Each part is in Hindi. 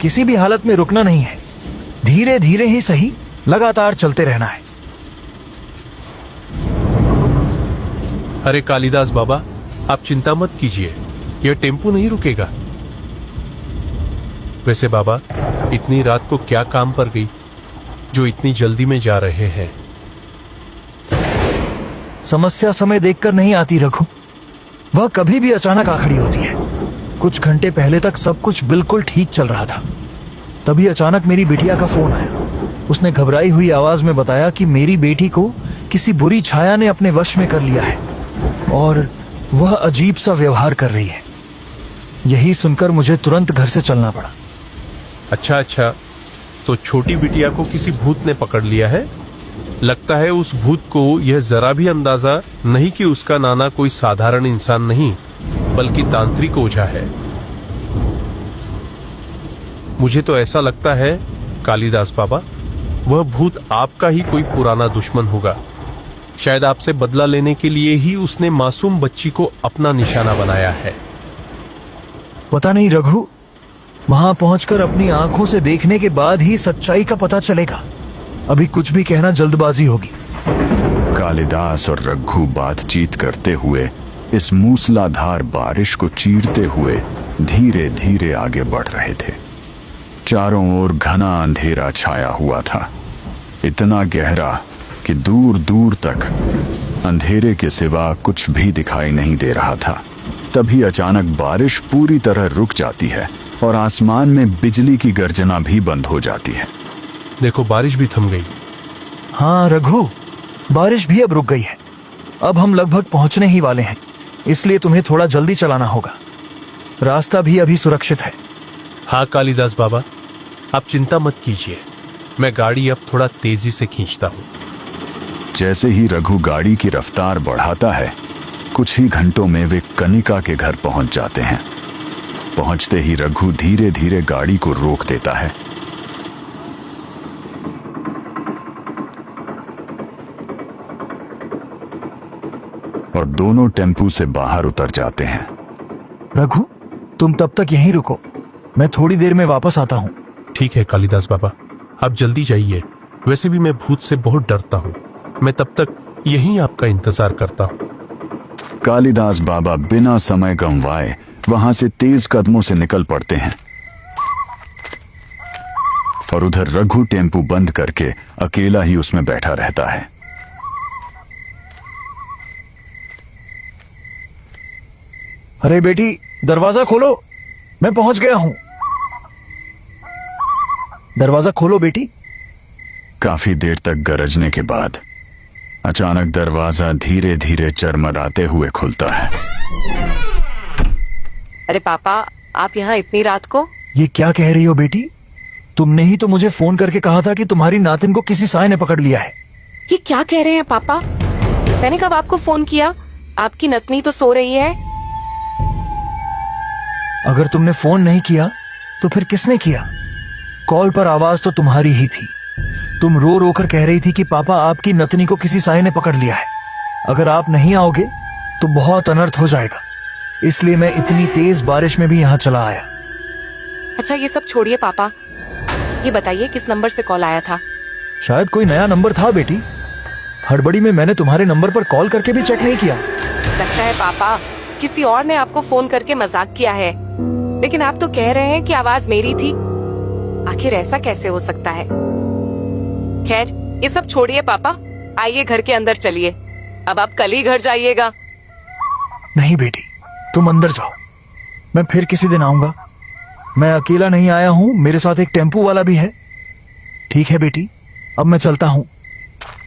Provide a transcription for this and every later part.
किसी भी हालत में रुकना नहीं है, धीरे धीरे ही सही, लगातार चलते रहना है। अरे कालिदास बाबा, आप चिंता मत कीजिए, यह टेम्पू नहीं रुकेगा। वैसे बाबा, इतनी रात को क्या काम पर गई जो इतनी जल्दी में जा रहे हैं? समस्या समय देखकर नहीं आती रघु, वह कभी भी अचानक आ खड़ी होती है। कुछ घंटे पहले तक सब कुछ बिल्कुल ठीक चल रहा था, तभी अचानक मेरी बिटिया का फोन आया। उसने घबराई हुई आवाज में बताया कि मेरी बेटी को किसी बुरी छाया ने अपने वश में कर लिया है और वह अजीब सा व्यवहार कर रही है। यही सुनकर मुझे तुरंत घर से चलना पड़ा। अच्छा, तो छोटी बिटिया को किसी भूत ने पकड़ लिया है। लगता है उस भूत को यह जरा भी अंदाजा नहीं कि उसका नाना कोई साधारण इंसान नहीं बल्कि तांत्रिक ओझा है। मुझे तो ऐसा लगता है कालिदास बाबा, वह भूत आपका ही कोई पुराना दुश्मन होगा। शायद आपसे बदला लेने के लिए ही उसने मासूम बच्ची को अपना निशाना बनाया है। पता नहीं रघु, वहां पहुंचकर अपनी आंखों से देखने के बाद ही सच्चाई का पता चलेगा। अभी कुछ भी कहना जल्दबाजी होगी। कालिदास और रघु बातचीत करते हुए इस मूसलाधार बारिश को चीरते हुए धीरे धीरे आगे बढ़ रहे थे। चारों ओर घना अंधेरा छाया हुआ था, इतना गहरा कि दूर दूर तक अंधेरे के सिवा कुछ भी दिखाई नहीं दे रहा था। तभी अचानक बारिश पूरी तरह रुक जाती है और आसमान में बिजली की गर्जना भी बंद हो जाती है। देखो, बारिश भी थम गई। हाँ रघु, बारिश भी अब रुक गई है। अब हम लगभग पहुंचने ही वाले हैं, इसलिए तुम्हें थोड़ा जल्दी चलाना होगा। रास्ता भी अभी सुरक्षित है। हाँ कालिदास बाबा, आप चिंता मत कीजिए, मैं गाड़ी अब थोड़ा तेजी से खींचता हूँ। जैसे ही रघु गाड़ी की रफ्तार बढ़ाता है, कुछ ही घंटों में वे कनिका के घर पहुंच जाते हैं। पहुंचते ही रघु धीरे धीरे गाड़ी को रोक देता है। और दोनों टेम्पू से बाहर उतर जाते हैं। रघु, तुम तब तक यहीं रुको, मैं थोड़ी देर में वापस आता हूँ। ठीक है कालिदास बाबा, आप जल्दी जाइए। वैसे भी मैं भूत से बहुत डरता हूँ। मैं तब तक यहीं आपका इंतजार करता हूँ। कालिदास बाबा बिना समय गंवाए वहां से तेज कदमों से निकल पड़ते हैं और उधर रघु टेम्पू बंद करके अकेला ही उसमें बैठा रहता है। अरे बेटी, दरवाजा खोलो, मैं पहुंच गया हूं। दरवाजा खोलो बेटी। काफी देर तक गरजने के बाद अचानक दरवाजा धीरे धीरे चरमराते हुए खुलता है। अरे पापा, आप यहाँ इतनी रात को? ये क्या कह रही हो बेटी? तुमने ही तो मुझे फोन करके कहा था कि तुम्हारी नातिन को किसी साय ने पकड़ लिया है। ये क्या कह रहे हैं पापा? मैंने कब आपको फोन किया? आपकी नतनी तो सो रही है। अगर तुमने फोन नहीं किया तो फिर किसने किया? कॉल पर आवाज तो तुम्हारी ही थी। तुम रो रो कर कह रही थी कि पापा, आपकी नतनी को किसी साय ने पकड़ लिया है। अगर आप नहीं आओगे तो बहुत अनर्थ हो जाएगा, इसलिए मैं इतनी तेज बारिश में भी यहाँ चला आया। अच्छा, ये सब छोड़िए पापा, ये बताइए किस नंबर से कॉल आया था? शायद कोई नया नंबर था बेटी। हड़बड़ी में मैंने तुम्हारे नंबर पर कॉल करके भी चेक नहीं किया। लगता है पापा किसी और ने आपको फोन करके मजाक किया है, लेकिन आप तो कह रहे हैं कि आवाज मेरी थी। आखिर ऐसा कैसे हो सकता है? खैर, ये सब छोड़िए पापा, आइए घर के अंदर चलिए। अब आप कल ही घर जाइएगा। नहीं बेटी, तुम अंदर जाओ, मैं फिर किसी दिन आऊंगा। मैं अकेला नहीं आया हूँ, मेरे साथ एक टेम्पू वाला भी है। ठीक है बेटी, अब मैं चलता हूँ।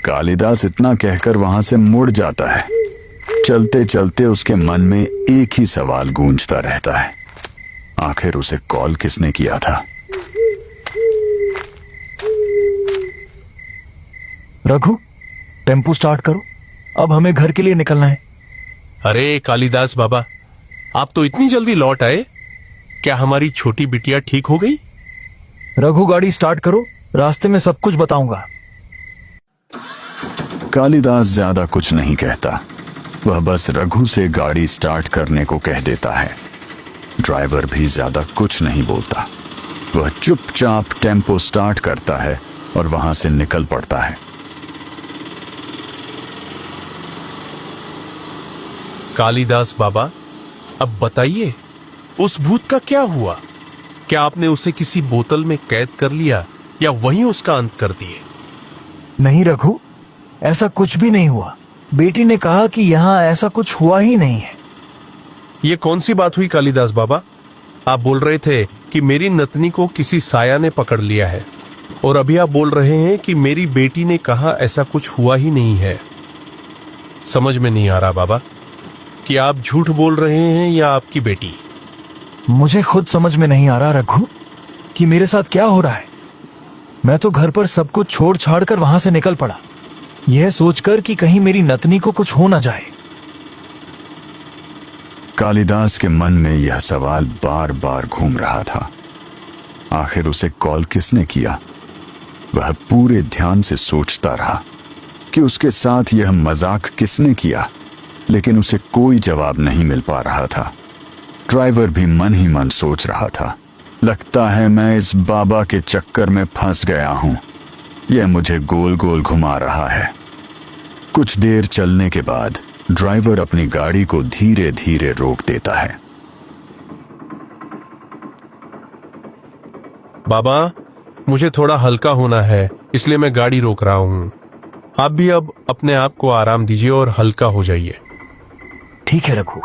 कालिदास इतना कहकर वहां से मुड़ जाता है। चलते चलते उसके मन में एक ही सवाल गूंजता रहता है, आखिर उसे कॉल किसने किया था? रघु, टेम्पू स्टार्ट करो, अब हमें घर के लिए निकलना है। अरे कालिदास बाबा, आप तो इतनी जल्दी लौट आए। क्या हमारी छोटी बिटिया ठीक हो गई? रघु, गाड़ी स्टार्ट करो, रास्ते में सब कुछ बताऊंगा। कालिदास ज्यादा कुछ नहीं कहता, वह बस रघु से गाड़ी स्टार्ट करने को कह देता है। ड्राइवर भी ज्यादा कुछ नहीं बोलता। वह चुपचाप टेम्पो स्टार्ट करता है और वहां से निकल पड़ता है। कालिदास बाबा, अब बताइए उस भूत का क्या हुआ? क्या आपने उसे किसी बोतल में कैद कर लिया या वहीं उसका अंत कर दिए? नहीं रघु, ऐसा कुछ भी नहीं हुआ। बेटी ने कहा कि यहाँ ऐसा कुछ हुआ ही नहीं है। ये कौन सी बात हुई कालिदास बाबा? आप बोल रहे थे कि मेरी नतनी को किसी साया ने पकड़ लिया है, और अभी आप बोल रहे हैं कि मेरी बेटी ने कहा ऐसा कुछ हुआ ही नहीं है। समझ में नहीं आ रहा बाबा कि आप झूठ बोल रहे हैं या आपकी बेटी। मुझे खुद समझ में नहीं आ रहा रघु कि मेरे साथ क्या हो रहा है। मैं तो घर पर सब कुछ छोड़ छाड़ कर वहां से निकल पड़ा, यह सोचकर कि कहीं मेरी नतनी को कुछ हो ना जाए। कालिदास के मन में यह सवाल बार बार घूम रहा था, आखिर उसे कॉल किसने किया? वह पूरे ध्यान से सोचता रहा कि उसके साथ यह मजाक किसने किया, लेकिन उसे कोई जवाब नहीं मिल पा रहा था। ड्राइवर भी मन ही मन सोच रहा था, लगता है मैं इस बाबा के चक्कर में फंस गया हूं, यह मुझे गोल गोल घुमा रहा है। कुछ देर चलने के बाद ड्राइवर अपनी गाड़ी को धीरे धीरे रोक देता है। बाबा, मुझे थोड़ा हल्का होना है, इसलिए मैं गाड़ी रोक रहा हूं। आप भी अब अपने आप को आराम दीजिए और हल्का हो जाइए। ठीक है रघु।